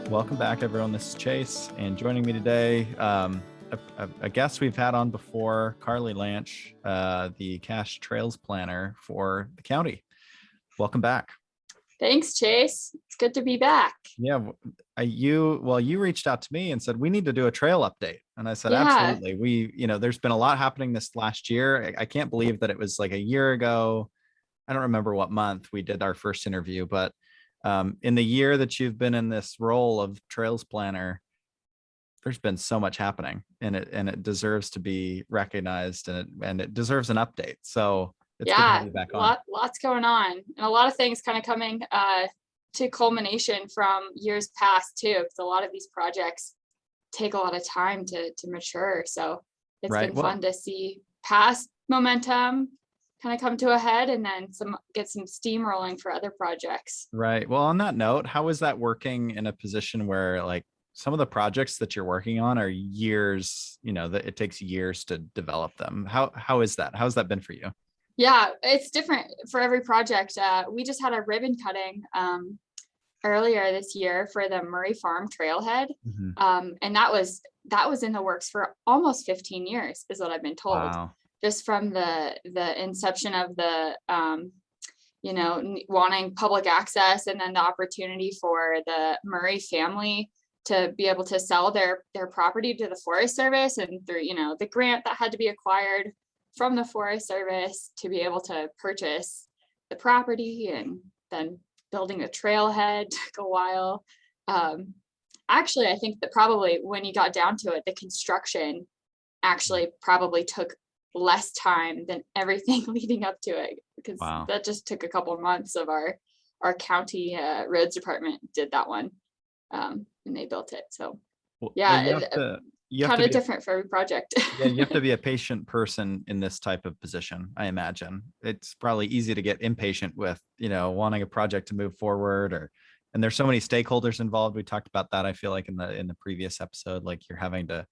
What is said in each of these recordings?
Welcome back, everyone. This is Chase, and joining me today, a guest we've had on before, Carly Lansche, the Cache Trails Planner for the county. Welcome back. Thanks, Chase. It's good to be back. Yeah, you reached out to me and said we need to do a trail update, and I said absolutely. There's been a lot happening this last year. I can't believe that it was like a year ago. I don't remember what month we did our first interview, but in the year that you've been in this role of Trails Planner, there's been so much happening, and it deserves to be recognized, and it deserves an update. So it's good to have you back on. Lots going on, and a lot of things kind of coming to culmination from years past too, because a lot of these projects take a lot of time to mature. So it's been fun to see past momentum kind of come to a head, and then get some steam rolling for other projects. Right. Well, on that note, how is that working in a position where like some of the projects that you're working on are years, that it takes years to develop them? How is that? How's that been for you? Yeah, it's different for every project. We just had a ribbon cutting earlier this year for the Murray Farm Trailhead. Mm-hmm. And that was in the works for almost 15 years is what I've been told. Wow. Just from the inception of the, wanting public access, and then the opportunity for the Murray family to be able to sell their property to the Forest Service, and through, the grant that had to be acquired from the Forest Service to be able to purchase the property, and then building a trailhead took a while. Actually, I think that probably when you got down to it, the construction actually probably took less time than everything leading up to it, because that just took a couple of months of our county roads department did that one, and they built it. So kind of different for every project. Yeah, you have to be a patient person in this type of position. I imagine it's probably easy to get impatient with, wanting a project to move forward, and there's so many stakeholders involved. We talked about that, I feel like in the previous episode, like you're having to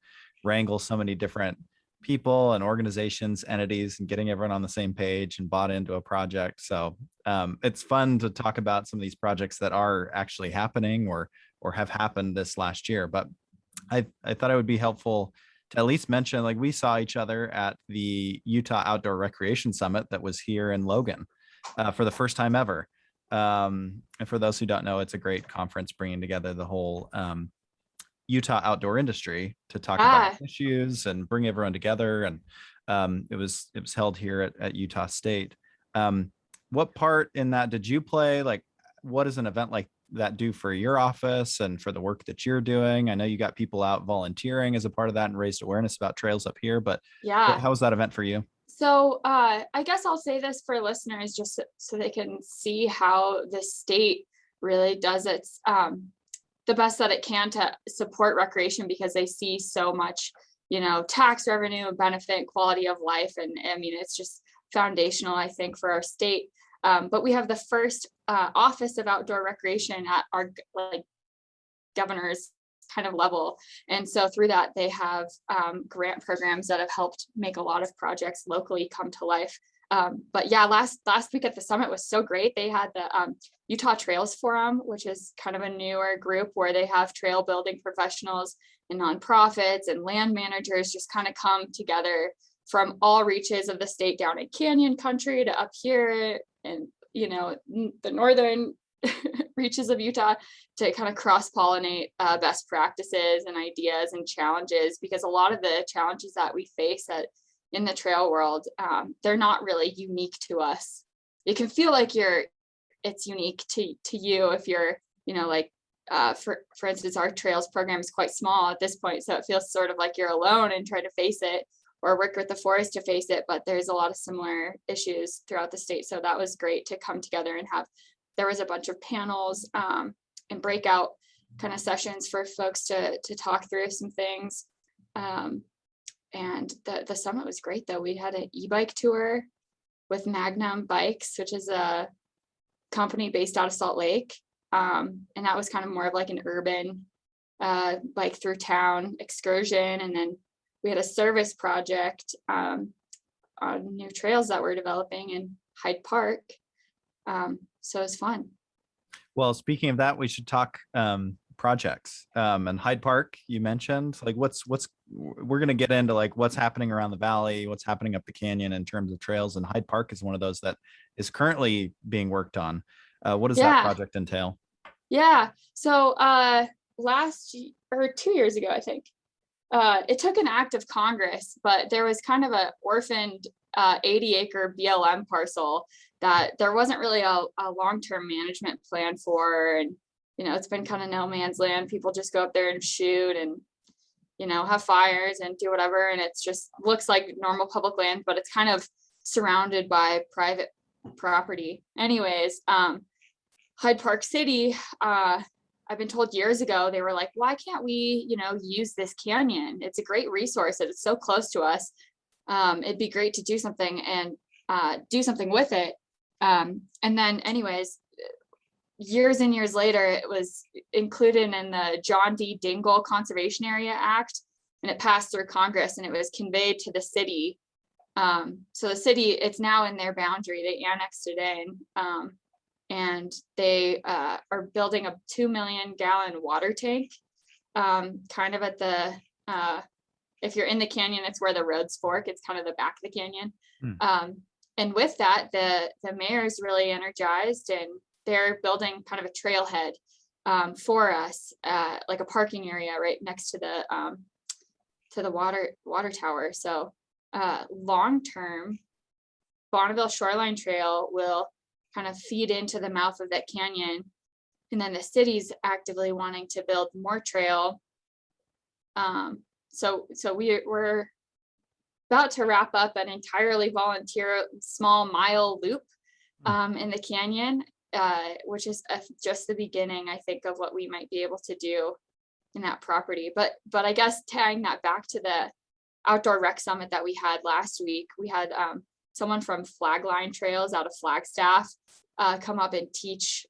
wrangle so many different people and organizations, entities, and getting everyone on the same page and bought into a project. So it's fun to talk about some of these projects that are actually happening or have happened this last year. But I thought it would be helpful to at least mention, like, we saw each other at the Utah Outdoor Recreation Summit that was here in Logan for the first time ever. And for those who don't know, it's a great conference bringing together the whole Utah outdoor industry to talk about issues and bring everyone together. And it was held here at Utah State. What part in that did you play? Like, what does an event like that do for your office and for the work that you're doing? I know you got people out volunteering as a part of that and raised awareness about trails up here, but how was that event for you? So I guess I'll say this for listeners, just so they can see how the state really does its the best that it can to support recreation, because they see so much, tax revenue, benefit, quality of life. And I mean, it's just foundational, I think, for our state. But we have the first Office of Outdoor Recreation at our governor's kind of level. And so through that, they have grant programs that have helped make a lot of projects locally come to life. But yeah, last week at the summit was so great. They had the Utah Trails Forum, which is kind of a newer group where they have trail building professionals and nonprofits and land managers just kind of come together from all reaches of the state, down in Canyon Country to up here, and the northern reaches of Utah, to kind of cross-pollinate best practices and ideas and challenges, because a lot of the challenges that we face in the trail world, they're not really unique to us. It can feel like it's unique to you if you're, for instance, our trails program is quite small at this point, so it feels sort of like you're alone and try to face it, or work with the forest to face it. But there's a lot of similar issues throughout the state. So that was great to come together and there was a bunch of panels and breakout kind of sessions for folks to talk through some things. And the summit was great, though. We had an e-bike tour with Magnum Bikes, which is a company based out of Salt Lake. And that was kind of more of like an urban bike through town excursion. And then we had a service project on new trails that we're developing in Hyde Park. So it was fun. Well, speaking of that, we should talk projects. And Hyde Park, you mentioned, like we're going to get into like what's happening around the valley, what's happening up the canyon in terms of trails. And Hyde Park is one of those that is currently being worked on. What does that Yeah. project entail? Yeah. So or 2 years ago, I think, it took an act of Congress, but there was kind of a orphaned 80-acre BLM parcel that there wasn't really a long-term management plan for. And, it's been kind of no man's land. People just go up there and shoot and, have fires and do whatever. And it's just looks like normal public land, but it's kind of surrounded by private property. Anyways, Hyde Park City, I've been told years ago, they were like, why can't we, use this canyon? It's a great resource. It's so close to us. It'd be great to do something and do something with it. And then anyways, years and years later, it was included in the John D. Dingell Conservation Area Act, and it passed through Congress and it was conveyed to the city. So the city, it's now in their boundary. They annexed it in. And they are building a 2 million gallon water tank, kind of at the, if you're in the canyon, it's where the roads fork. It's kind of the back of the canyon. And with that, the mayor's really energized, and they're building kind of a trailhead for us, like a parking area right next to the water tower. So long-term, Bonneville Shoreline Trail will kind of feed into the mouth of that canyon. And then the city's actively wanting to build more trail. So we're about to wrap up an entirely volunteer small mile loop in the canyon, which is just the beginning, I think, of what we might be able to do in that property. But I guess tying that back to the outdoor rec summit that we had last week, we had someone from Flagline Trails out of Flagstaff come up and teach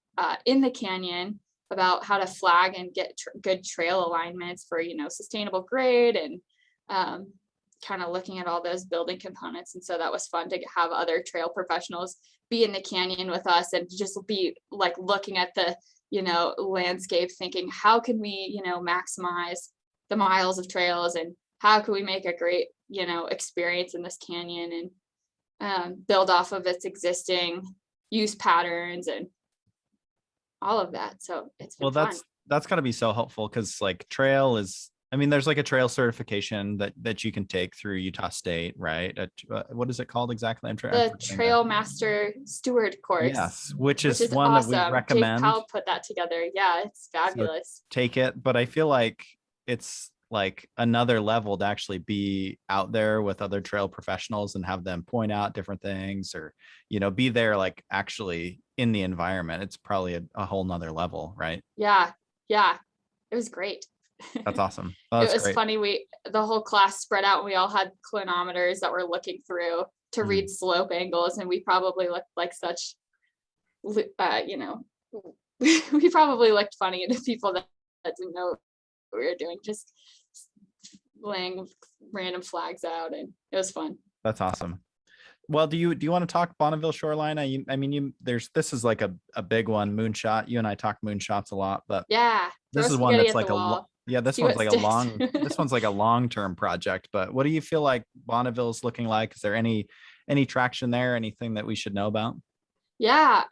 in the canyon about how to flag and get good trail alignments for, sustainable grade, and kind of looking at all those building components. And so that was fun to have other trail professionals be in the canyon with us and just be like looking at the, landscape, thinking, how can we, maximize the miles of trails, and how can we make a great, experience in this canyon, and build off of its existing use patterns and all of that. So it's been fun. That's got to be so helpful, because like trail is, there's like a trail certification that you can take through Utah State, right? What is it called exactly? The Trail Master Steward course. Yes, which is one awesome. that we recommend. Jake Powell put that together. Yeah, it's fabulous. So take it, but I feel like it's like another level to actually be out there with other trail professionals and have them point out different things, or be there like actually in the environment. It's probably a whole nother level, right? Yeah, it was great. That's awesome. It was great. Funny, the whole class spread out and we all had clinometers that we're looking through to read slope angles, and we probably looked like such we probably looked funny to people that didn't know what we were doing, just laying random flags out, and it was fun. That's awesome. Well, do you want to talk Bonneville Shoreline? This is like a big one, moonshot. You and I talk moonshots a lot, but yeah, this is one that's like this one's like a long-term project. But what do you feel like Bonneville's looking like? Is there any traction there? Anything that we should know about? Yeah.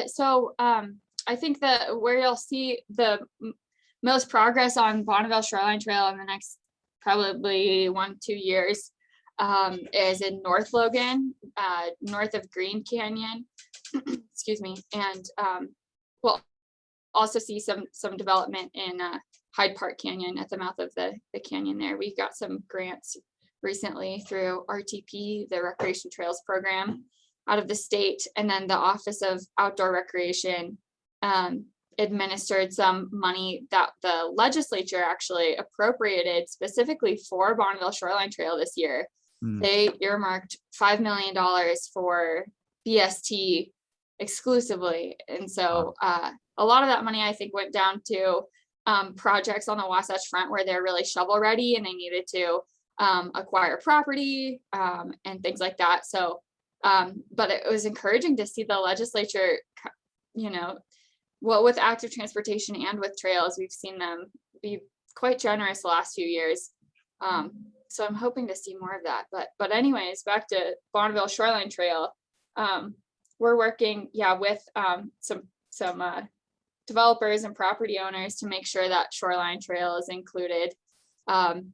So I think that where you'll see the most progress on Bonneville Shoreline Trail in the next probably 1-2 years is in North Logan, north of Green Canyon. Excuse me. And we'll also see some development in Hyde Park Canyon at the mouth of the canyon there. We got some grants recently through RTP, the Recreation Trails Program out of the state, and then the Office of Outdoor Recreation administered some money that the legislature actually appropriated specifically for Bonneville Shoreline Trail this year. They earmarked $5 million for BST exclusively. And so a lot of that money, I think, went down to projects on the Wasatch Front where they're really shovel ready and they needed to acquire property and things like that. So, but it was encouraging to see the legislature, well, with active transportation and with trails, we've seen them be quite generous the last few years. So I'm hoping to see more of that. But anyways, back to Bonneville Shoreline Trail. We're working, with some developers and property owners to make sure that Shoreline Trail is included. In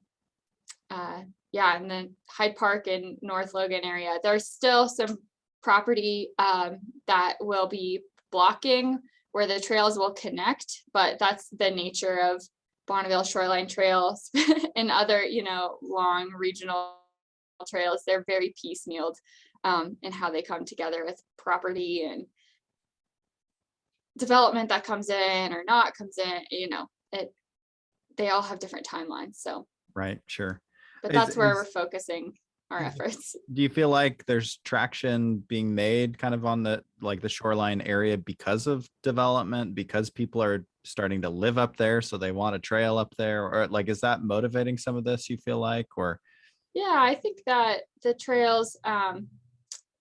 the Hyde Park and North Logan area, there's still some property that will be blocking where the trails will connect, but that's the nature of Bonneville Shoreline Trails and other, long regional trails. They're very piecemealed in how they come together with property and development that comes in or not comes in, they all have different timelines. So, right, sure. But that's where we're focusing our efforts. Do you feel like there's traction being made kind of on the shoreline area because of development, because people are starting to live up there, so they want a trail up there, or is that motivating some of this, you feel like? Or I think that the trails,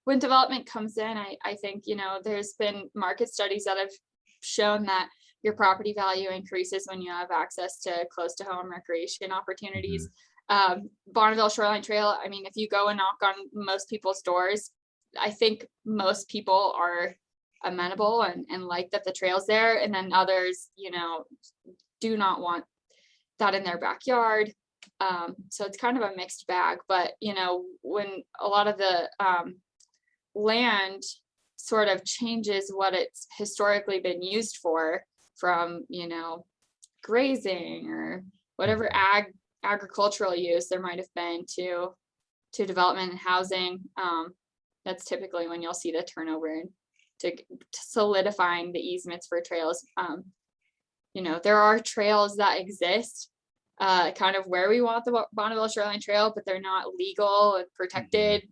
when development comes in, I think, there's been market studies that have shown that your property value increases when you have access to close to home recreation opportunities. Bonneville Shoreline Trail, I mean, if you go and knock on most people's doors, I think most people are amenable and like that the trail's there, and then others, do not want that in their backyard. So it's kind of a mixed bag, but when a lot of the land sort of changes what it's historically been used for, from grazing or whatever agricultural use there might have been to development and housing, that's typically when you'll see the turnover and to solidifying the easements for trails. There are trails that exist kind of where we want the Bonneville Shoreline Trail, but they're not legal and protected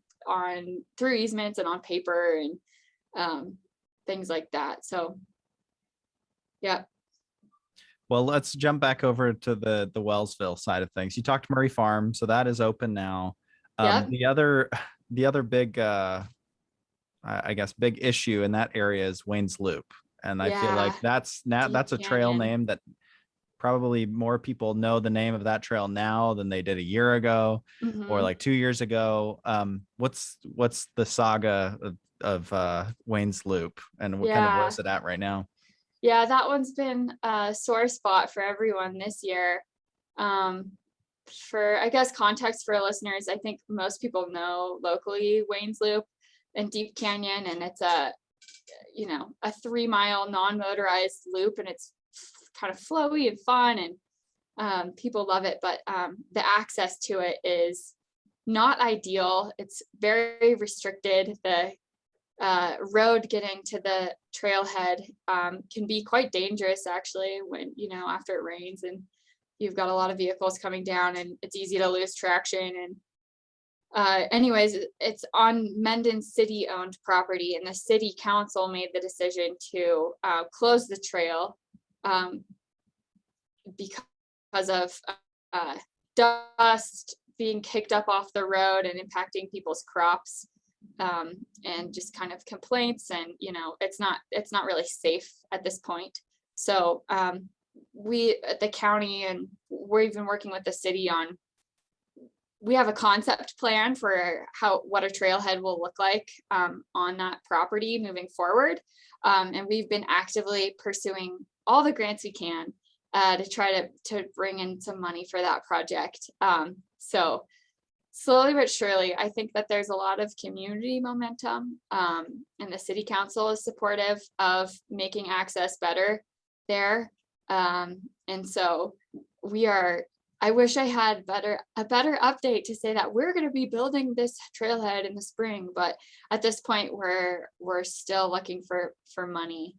through easements and on paper and things like that. So well, let's jump back over to the Wellsville side of things. You talked Murray Farm, so that is open now. The other big I guess big issue in that area is Wayne's Loop, and I feel like that's a trail name that probably more people know the name of that trail now than they did a year ago or 2 years ago. What's the saga of Wayne's Loop, and what kind of where's it at right now? Yeah, that one's been a sore spot for everyone this year. For, I guess, context for listeners, I think most people know locally Wayne's Loop and Deep Canyon, and it's a 3-mile non-motorized loop, and it's kind of flowy and fun, and people love it, but the access to it is not ideal. It's very restricted. The road getting to the trailhead can be quite dangerous, actually, when after it rains and you've got a lot of vehicles coming down, and it's easy to lose traction. And anyways, it's on Mendon city owned property, and the city council made the decision to close the trail because of dust being kicked up off the road and impacting people's crops. And just kind of complaints, and it's not really safe at this point. So we at the county, and we're even working with the city on, we have a concept plan for what a trailhead will look like on that property moving forward, and we've been actively pursuing all the grants we can to try to bring in some money for that project. So slowly but surely, I think that there's a lot of community momentum, and the city council is supportive of making access better there. And so I wish I had a better update to say that we're going to be building this trailhead in the spring, but at this point we're still looking for money.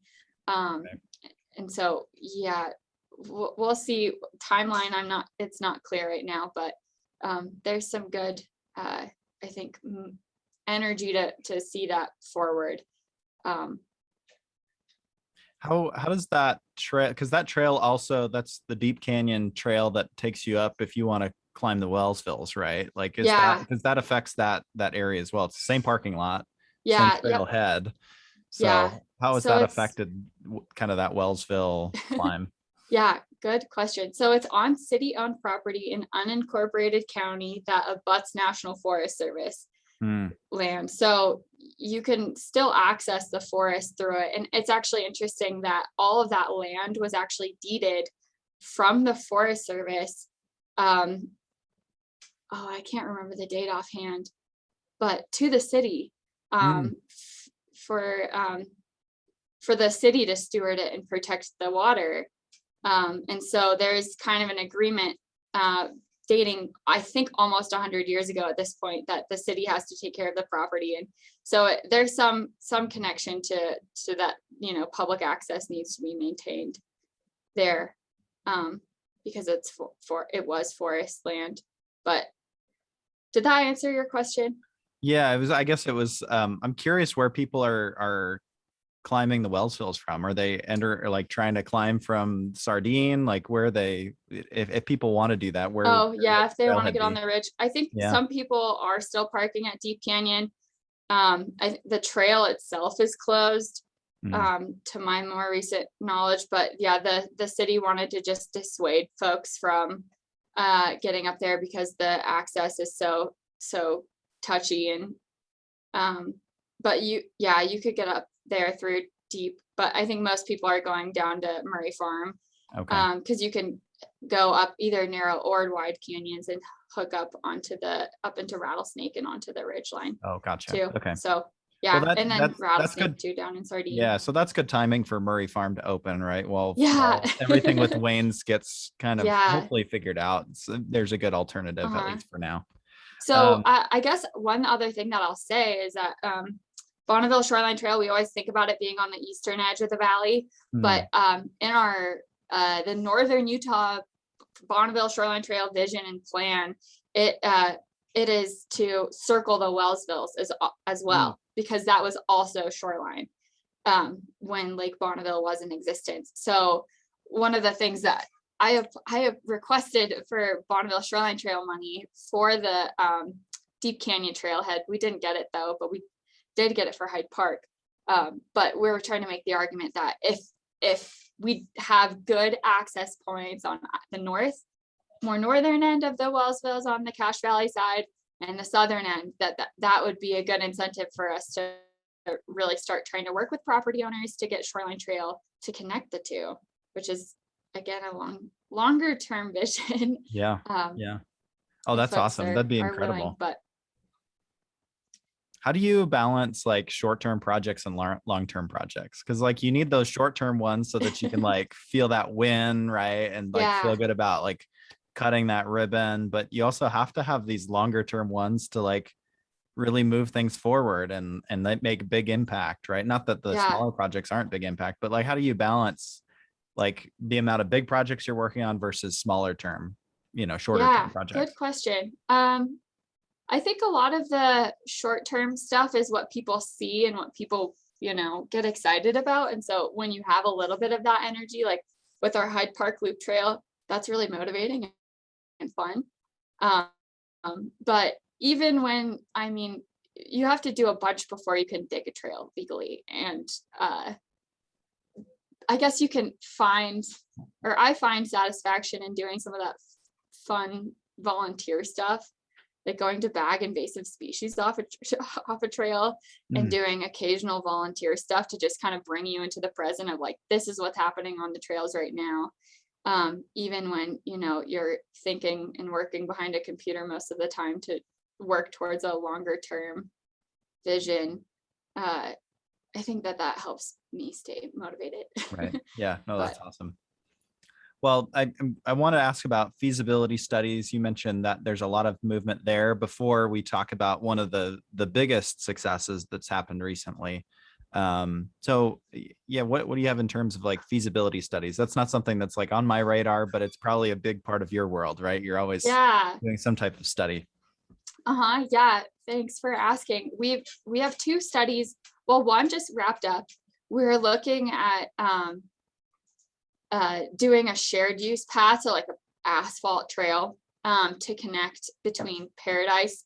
And so, we'll see. Timeline, it's not clear right now, but there's some good, I think, energy to see that forward. How does that trail, because that trail also, that's the Deep Canyon trail that takes you up if you want to climb the Wellsvilles, right? That, because that affects that area as well. It's the same parking lot, same trailhead. So Yeah. how has So that it's, affected kind of that Wellsville climb? yeah, good question. So it's on city-owned property in unincorporated county that abuts National Forest Service Hmm. land. So you can still access the forest through it. And it's actually interesting that all of that land was actually deeded from the Forest Service. Oh, I can't remember the date offhand, but to the city, Hmm. um, f- for the city to steward it and protect the water. And so there's kind of an agreement dating, I think, almost 100 years ago at this point, that the city has to take care of the property. And so there's some connection to that, public access needs to be maintained there, because it's it was forest land. But did that answer your question? Yeah, it was, I guess it was, I'm curious where people are climbing the Wellsvilles from. Are they or like trying to climb from Sardine? Like where they, if people want to do that, where Oh, would yeah, if they the want to trailhead get on be? the ridge. I think Yeah. some people are still parking at Deep Canyon. The trail itself is closed, Mhm. to my more recent knowledge, but yeah, the city wanted to just dissuade folks from getting up there because the access is so touchy. And but you could get up there through Deep, but I think most people are going down to Murray Farm, Okay. because you can go up either narrow or wide canyons and hook up into Rattlesnake and onto the ridge line Oh, gotcha. too. Okay. So Well, yeah, and then that's Rattlesnake good. too down in Sardine. Yeah, so that's good timing for Murray Farm to open, right? Well, Yeah. everything with Wayne's gets kind of Yeah. hopefully figured out. So there's a good alternative, at Uh-huh. least for now. So I guess one other thing that I'll say is that Bonneville Shoreline Trail, we always think about it being on the eastern edge of the valley, but in our the northern Utah Bonneville Shoreline Trail vision and plan, it is to circle the Wellsvilles as well, because that was also shoreline when Lake Bonneville was in existence. So one of the things that I have requested for Bonneville Shoreline Trail money for the Deep Canyon Trailhead. We didn't get it though, but we did get it for Hyde Park. But we were trying to make the argument that if we have good access points on the more northern end of the Wellsvilles on the Cache Valley side and the southern end, that would be a good incentive for us to really start trying to work with property owners to get Shoreline Trail to connect the two, which is again a longer term vision. Yeah. Yeah. Oh, If that's folks awesome. That'd be are willing, incredible. but How do you balance like short-term projects and long-term projects? Because like you need those short-term ones so that you can like feel that win, right? And like feel yeah, good about like cutting that ribbon. But you also have to have these longer-term ones to like really move things forward and they make big impact, right? Not that the yeah, smaller projects aren't big impact, but like how do you balance like the amount of big projects you're working on versus smaller term, shorter term yeah, good projects? question. I think a lot of the short term stuff is what people see and what people, get excited about. And so when you have a little bit of that energy, like with our Hyde Park Loop Trail, that's really motivating and fun. But even when, you have to do a bunch before you can dig a trail legally. And I guess you can I find satisfaction in doing some of that fun volunteer stuff, like going to bag invasive species off a trail and Mhm. doing occasional volunteer stuff to just kind of bring you into the present of like, this is what's happening on the trails right now. Even when, you're thinking and working behind a computer most of the time to work towards a longer term vision. I think that helps me stay motivated. Right. Yeah. No, But that's awesome. Well, I want to ask about feasibility studies. You mentioned that there's a lot of movement there. Before we talk about one of the biggest successes that's happened recently. So yeah, what do you have in terms of like feasibility studies? That's not something that's like on my radar, but it's probably a big part of your world, right? You're always yeah, doing some type of study. yeah. Thanks for asking. We have two studies. Well, one just wrapped up. We're looking at doing a shared use path, so like an asphalt trail, to connect between Paradise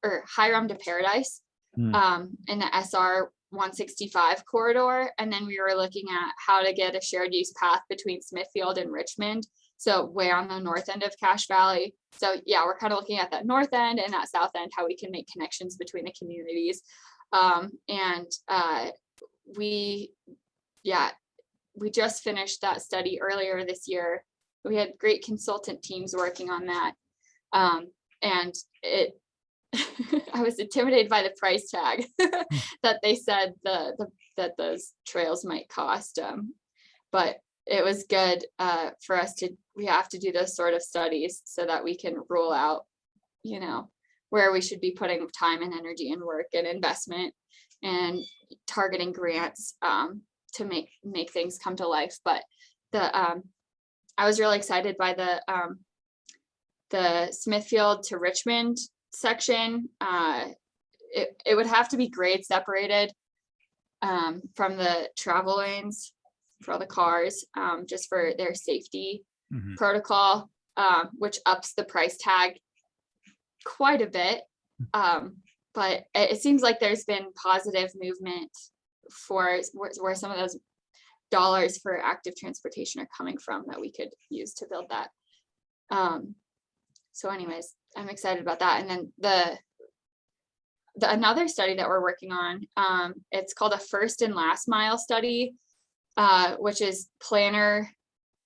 or Hiram to Paradise, Hmm. in the SR 165 corridor. And then we were looking at how to get a shared use path between Smithfield and Richmond. So way on the north end of Cache Valley. So yeah, we're kind of looking at that north end and that south end, how we can make connections between the communities. We just finished that study earlier this year. We had great consultant teams working on that. And it, I was intimidated by the price tag that they said that those trails might cost. But it was good for us we have to do those sort of studies so that we can rule out, where we should be putting time and energy and work and investment and targeting grants to make things come to life. But I was really excited by the Smithfield to Richmond section. It would have to be grade separated from the travel lanes for all the cars, just for their safety protocol, which ups the price tag quite a bit. But it seems like there's been positive movement for where some of those dollars for active transportation are coming from that we could use to build that. So anyways, I'm excited about that. And then another study that we're working on, it's called a first and last mile study, which is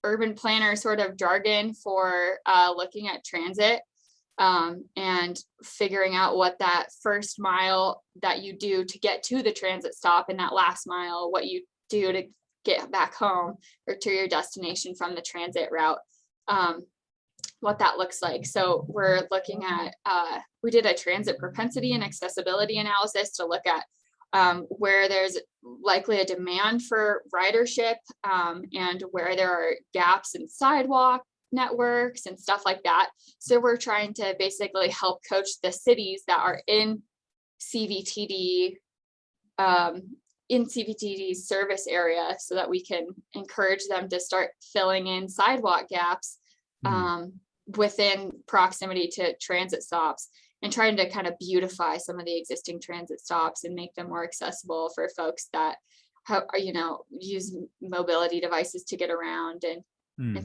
urban planner sort of jargon for looking at transit and figuring out what that first mile that you do to get to the transit stop and that last mile, what you do to get back home or to your destination from the transit route, what that looks like. So we're looking at, we did a transit propensity and accessibility analysis to look at where there's likely a demand for ridership and where there are gaps in sidewalk networks and stuff like that. So we're trying to basically help coach the cities that are in CVTD, in CVTD's service area so that we can encourage them to start filling in sidewalk gaps within proximity to transit stops, and trying to kind of beautify some of the existing transit stops and make them more accessible for folks that use mobility devices to get around and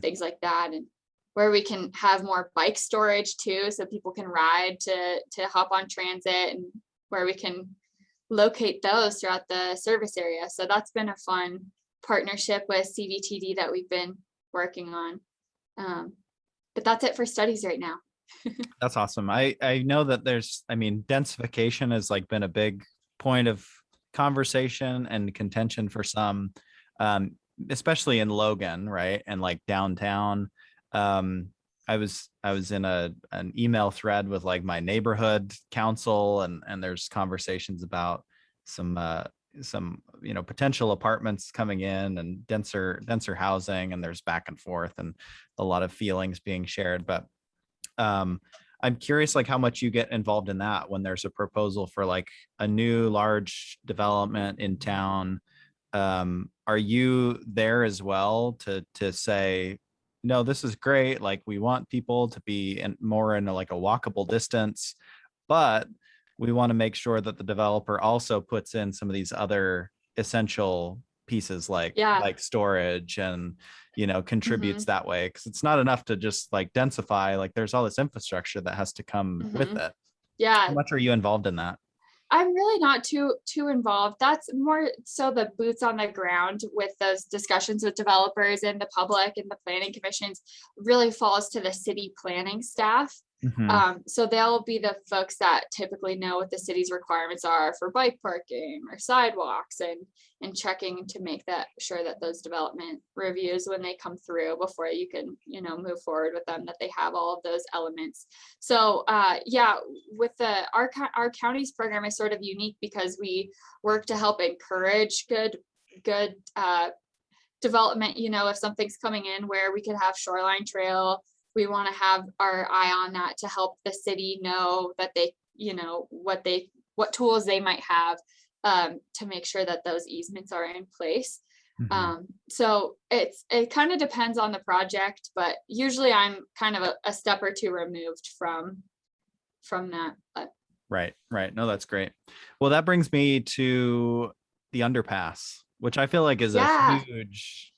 things like that. And where we can have more bike storage too, so people can ride to hop on transit, and where we can locate those throughout the service area. So that's been a fun partnership with CVTD that we've been working on. But that's it for studies right now. That's awesome. I know that densification has been a big point of conversation and contention for some, especially in Logan, right? And downtown. I was in an email thread with my neighborhood council, and there's conversations about some potential apartments coming in and denser housing, and there's back and forth and a lot of feelings being shared. But I'm curious how much you get involved in that when there's a proposal for a new large development in town. Are you there as well to say, no, this is great, we want people to be more in a walkable distance, but we want to make sure that the developer also puts in some of these other essential pieces like storage and contributes that way, because it's not enough to just densify. There's all this infrastructure that has to come with it. Yeah. How much are you involved in that? I'm really not too involved. That's more so the boots on the ground with those discussions with developers and the public and the planning commissions really falls to the city planning staff. So they'll be the folks that typically know what the city's requirements are for bike parking or sidewalks, and checking to make that sure that those development reviews, when they come through before you can move forward with them, that they have all of those elements. So with our county's program is sort of unique because we work to help encourage good development. If something's coming in where we could have shoreline trail, we want to have our eye on that to help the city know that they, what tools they might have to make sure that those easements are in place. So it kind of depends on the project, but usually I'm kind of a step or two removed from that. But. Right. No, that's great. Well, that brings me to the underpass, which I feel like is a Yeah.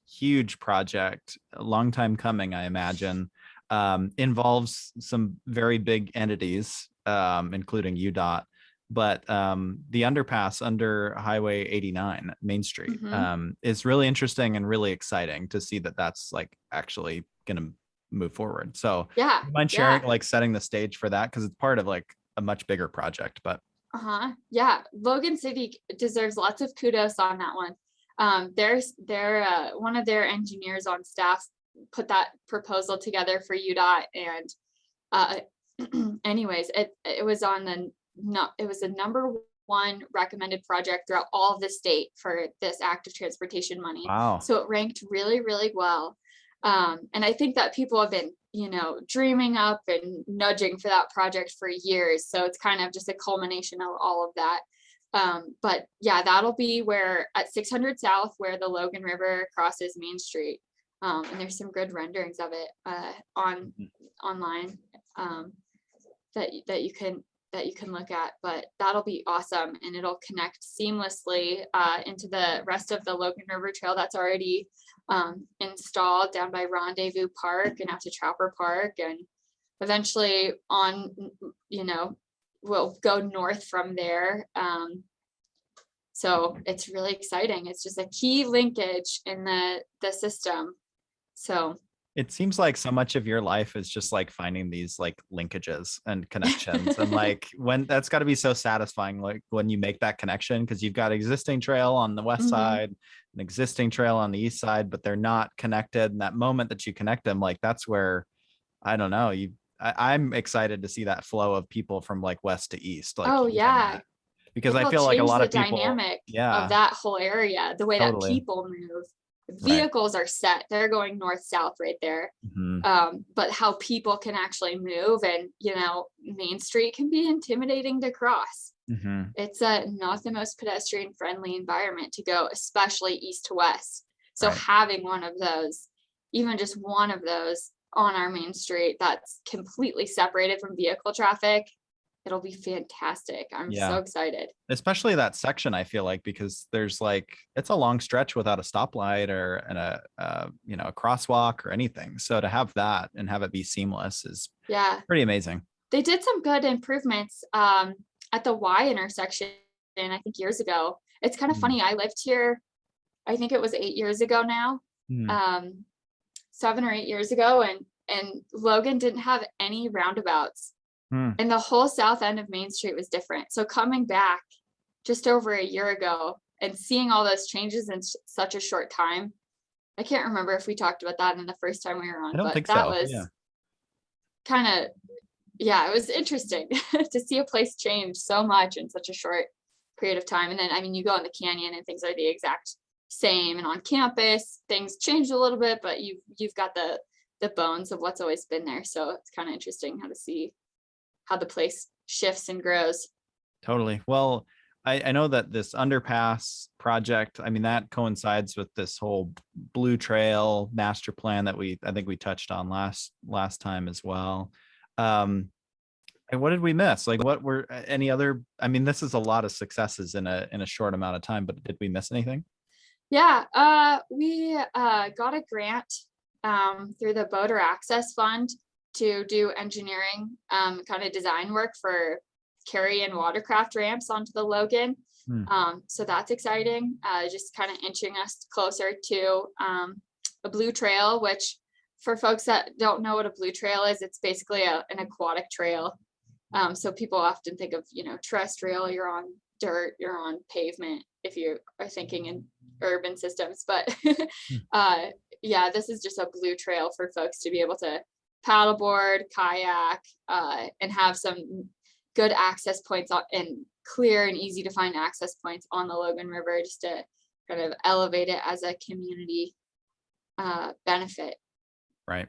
huge project, a long time coming, I imagine. Involves some very big entities, including UDOT, but the underpass under Highway 89 Main Street is really interesting and really exciting to see that that's like actually going to move forward. So Yeah. do you mind sharing, like setting the stage for that? Because it's part of like a much bigger project, but yeah, Logan City deserves lots of kudos on that one. One of their engineers on staff put that proposal together for UDOT, and anyways, it was on it was the number one recommended project throughout all of the state for this active transportation money. wow. So it ranked really, really well. And I think that people have been, dreaming up and nudging for that project for years. So it's kind of just a culmination of all of that. But yeah, that'll be where at 600 South, where the Logan River crosses Main Street. And there's some good renderings of it online that you can look at, but that'll be awesome, and it'll connect seamlessly into the rest of the Logan River Trail that's already installed down by Rendezvous Park and out to Trapper Park, and eventually on, we'll go north from there. So it's really exciting. It's just a key linkage in the system. So it seems like so much of your life is just like finding these like linkages and connections. And like when that's got to be so satisfying, like when you make that connection, because you've got existing trail on the west side, an existing trail on the east side, but they're not connected. And that moment that you connect them, like that's where, I don't know, I'm excited to see that flow of people from like west to east. Like, oh yeah, because I feel like a lot of people, dynamic of that whole area, the way that people move. Vehicles are set, they're going north south right there. But how people can actually move, and Main Street can be intimidating to cross. It's not the most pedestrian friendly environment to go, especially east to west. So having one of those, even just one of those on our Main Street that's completely separated from vehicle traffic, it'll be fantastic. I'm so excited. Especially that section, I feel like, because there's like, it's a long stretch without a stoplight or a crosswalk or anything. So to have that and have it be seamless is pretty amazing. They did some good improvements at the Y intersection, I think years ago. It's kind of funny. I lived here, I think it was 8 years ago now, 7 or 8 years ago. And Logan didn't have any roundabouts. And the whole south end of Main Street was different. So coming back just over a year ago and seeing all those changes in such a short time, I can't remember if we talked about that in the first time we were on. I don't think that so. Was kind of, it was interesting to see a place change so much in such a short period of time. And then, I mean, you go in the canyon and things are the exact same. And on campus, things changed a little bit, but you've got the bones of what's always been there. So it's kind of interesting how to see how the place shifts and grows. Totally. Well, I know that this underpass project, I mean, that coincides with this whole Blue Trail master plan that I think we touched on last time as well. And what did we miss? Like, what were any other, I mean, this is a lot of successes in a short amount of time, but did we miss anything? Yeah, we got a grant through the Boater Access Fund to do engineering kind of design work for carry and watercraft ramps onto the Logan. So that's exciting, just kind of inching us closer to a blue trail, which for folks that don't know what a blue trail is, it's basically an aquatic trail. So people often think of, terrestrial, you're on dirt, you're on pavement if you are thinking in urban systems, but this is just a blue trail for folks to be able to paddleboard, kayak, and have some good access points and clear and easy to find access points on the Logan River, just to kind of elevate it as a community benefit. Right.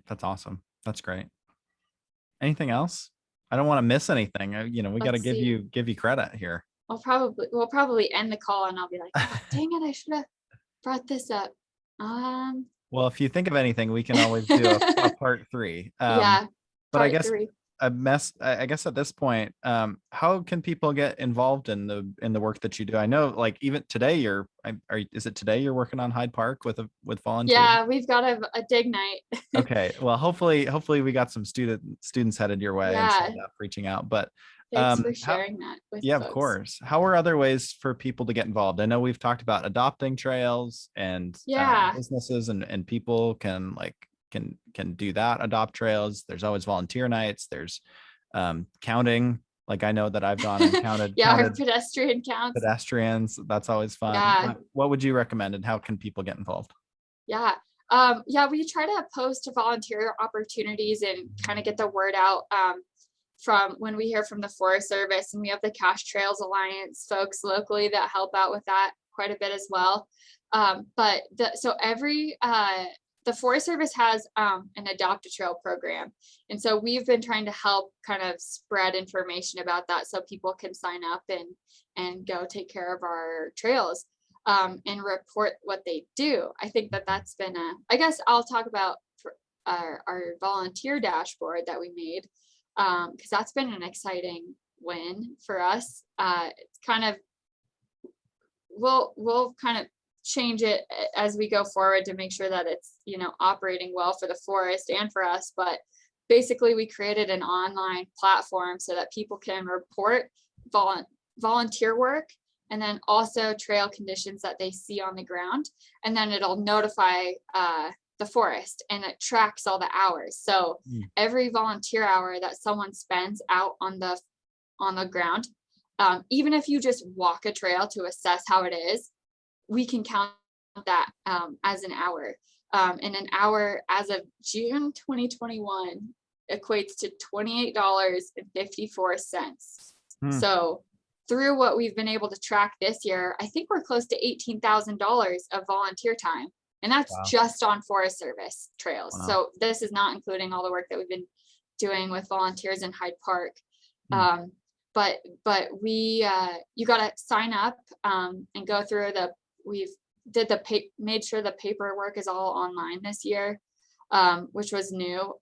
That's awesome. That's great. Anything else? I don't want to miss anything. We got to give you credit here. We'll probably end the call and I'll be like, oh, dang it, I should have brought this up. Well, if you think of anything, we can always do a part 3. But I guess I guess at this point, how can people get involved in the work that you do? I know, like, even today is it today you're working on Hyde Park with volunteers? Yeah, we've got a dig night. Okay. Well, hopefully we got some students headed your way and Yeah, signed up reaching out. But thanks for how sharing that with yeah, of folks. course. How are other ways for people to get involved? I know we've talked about adopting trails and Yeah, businesses and people can can do that, adopt trails. There's always volunteer nights. There's counting. Like I know that I've gone and yeah, our counted pedestrian counts. pedestrians. That's always fun. Yeah, What would you recommend and how can people get involved? yeah. Yeah, we try to post volunteer opportunities and kind of get the word out from when we hear from the Forest Service, and we have the Cache Trails Alliance folks locally that help out with that quite a bit as well. But the Forest Service has an Adopt a Trail program, and so we've been trying to help kind of spread information about that so people can sign up and go take care of our trails. And report what they do. I think that's been I guess I'll talk about our volunteer dashboard that we made, because that's been an exciting win for us. It's kind of, we'll kind of change it as we go forward to make sure that it's, operating well for the forest and for us. But basically we created an online platform so that people can report volunteer work, and then also trail conditions that they see on the ground. And then it'll notify the forest, and it tracks all the hours. So every volunteer hour that someone spends out on the ground, even if you just walk a trail to assess how it is, we can count that as an hour. And an hour as of June 2021 equates to $28.54. So through what we've been able to track this year, I think we're close to $18,000 of volunteer time. And that's just on Forest Service trails. Wow. So this is not including all the work that we've been doing with volunteers in Hyde Park. But we, you got to sign up and go through made sure the paperwork is all online this year, which was new,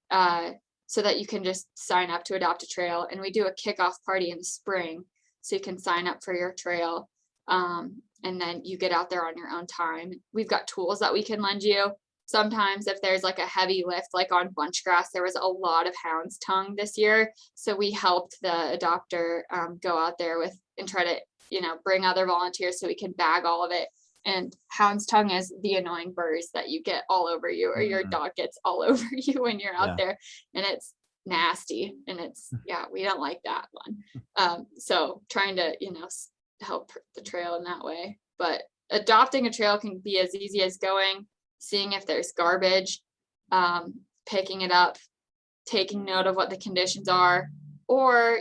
so that you can just sign up to adopt a trail. And we do a kickoff party in the spring, so you can sign up for your trail. And then you get out there on your own time. We've got tools that we can lend you. Sometimes if there's like a heavy lift, like on bunch grass, there was a lot of hound's tongue this year. So we helped the adopter go out there and try to, bring other volunteers so we can bag all of it. And hound's tongue is the annoying burrs that you get all over you, or your dog gets all over you when you're out there, and it's nasty, and we don't like that one. So trying to, help the trail in that way. But adopting a trail can be as easy as seeing if there's garbage, picking it up, taking note of what the conditions are, or,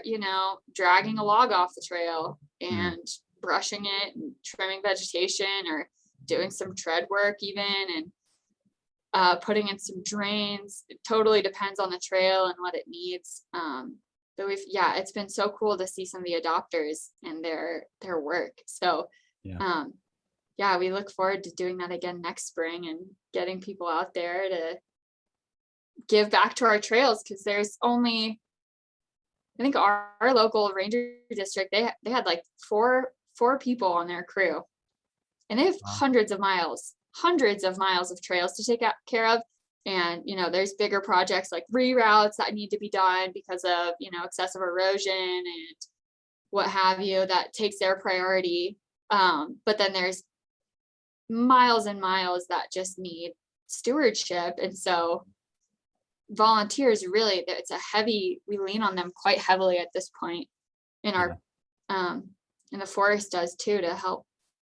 dragging a log off the trail and brushing it and trimming vegetation, or doing some tread work even, and putting in some drains. It totally depends on the trail and what it needs. But it's been so cool to see some of the adopters and their work. So we look forward to doing that again next spring and getting people out there to give back to our trails, because there's only, I think our local ranger district, they had like four people on their crew, and they have hundreds of miles of trails to take care of. And, there's bigger projects like reroutes that need to be done because of, excessive erosion and what have you, that takes their priority. But then there's miles and miles that just need stewardship. And so volunteers, really, we lean on them quite heavily at this point in our, and the forest does too, to help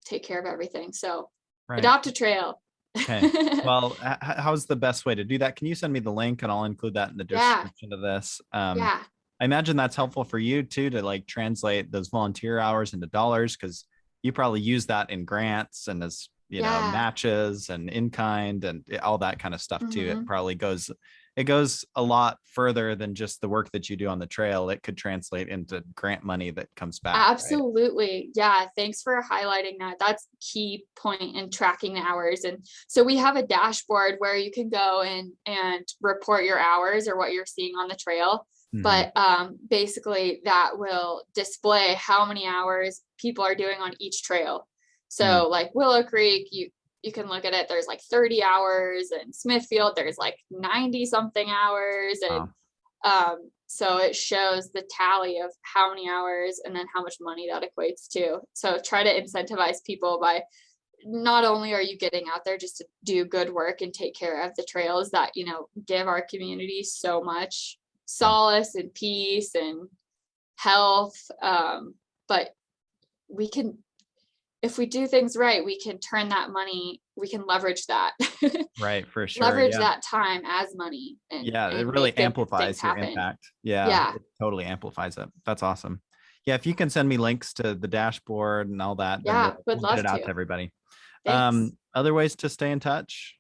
take care of everything. So adopt a trail. Okay. Well, how's the best way to do that? Can you send me the link and I'll include that in the description of this? I imagine that's helpful for you too, to like translate those volunteer hours into dollars, because you probably use that in grants and as matches and in kind and all that kind of stuff too. It probably goes a lot further than just the work that you do on the trail. It could translate into grant money that comes back. Absolutely. Right? Yeah. Thanks for highlighting that. That's a key point in tracking the hours. And so we have a dashboard where you can go and report your hours or what you're seeing on the trail. But basically that will display how many hours people are doing on each trail. So like Willow Creek, you can look at it, there's like 30 hours, and Smithfield, there's like 90 something hours. And so it shows the tally of how many hours and then how much money that equates to. So try to incentivize people by, not only are you getting out there just to do good work and take care of the trails that, you know, give our community so much solace and peace and health, but we can, if we do things right, we can turn that money, we can leverage that. Right, for sure. Leverage that time as money. And, it really amplifies your impact. Yeah. It totally amplifies it. That's awesome. Yeah, if you can send me links to the dashboard and all that, then would we'll love get it out to to everybody. Thanks. Other ways to stay in touch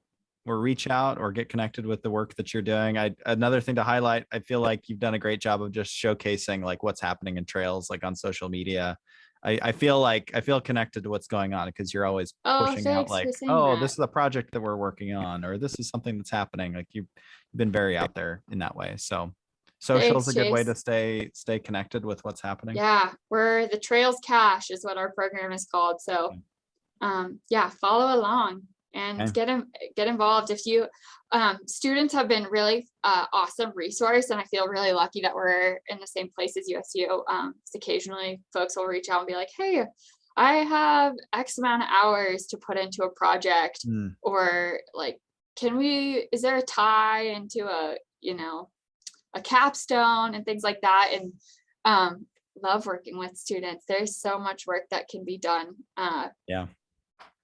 or reach out or get connected with the work that you're doing. Another thing to highlight, I feel like you've done a great job of just showcasing like what's happening in trails, like on social media. I feel connected to what's going on because you're always pushing out like, oh, this is a project that we're working on, or this is something that's happening. Like you've been very out there in that way. So social is a good way to stay connected with what's happening. Yeah, we're the Trails Cache is what our program is called. So follow along and get involved. If you students have been really awesome resource, and I feel really lucky that we're in the same place as USU. Occasionally folks will reach out and be like, hey, I have X amount of hours to put into a project, or like, is there a tie into a capstone and things like that. And love working with students. There's so much work that can be done.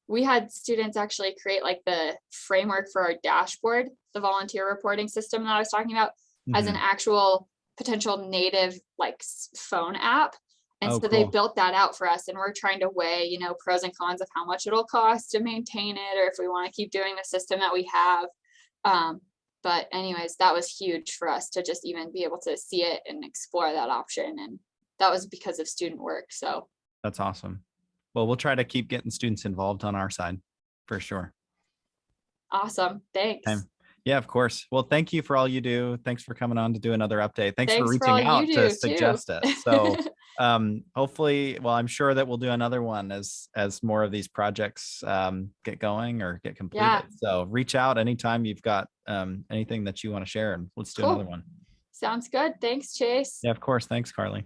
We had students actually create like the framework for our dashboard, the volunteer reporting system that I was talking about, as an actual potential native like phone app. And so they built that out for us, and we're trying to weigh, pros and cons of how much it'll cost to maintain it, or if we want to keep doing the system that we have. But anyways, that was huge for us to just even be able to see it and explore that option. And that was because of student work. So that's awesome. Well, we'll try to keep getting students involved on our side for sure. Awesome. Thanks. Okay. Yeah, of course. Well, thank you for all you do. Thanks for coming on to do another update. Thanks for reaching out to suggest it. So hopefully, well, I'm sure that we'll do another one as more of these projects get going or get completed. Yeah. So reach out anytime you've got anything that you want to share, and let's do another one. Sounds good. Thanks, Chase. Yeah, of course. Thanks, Carly.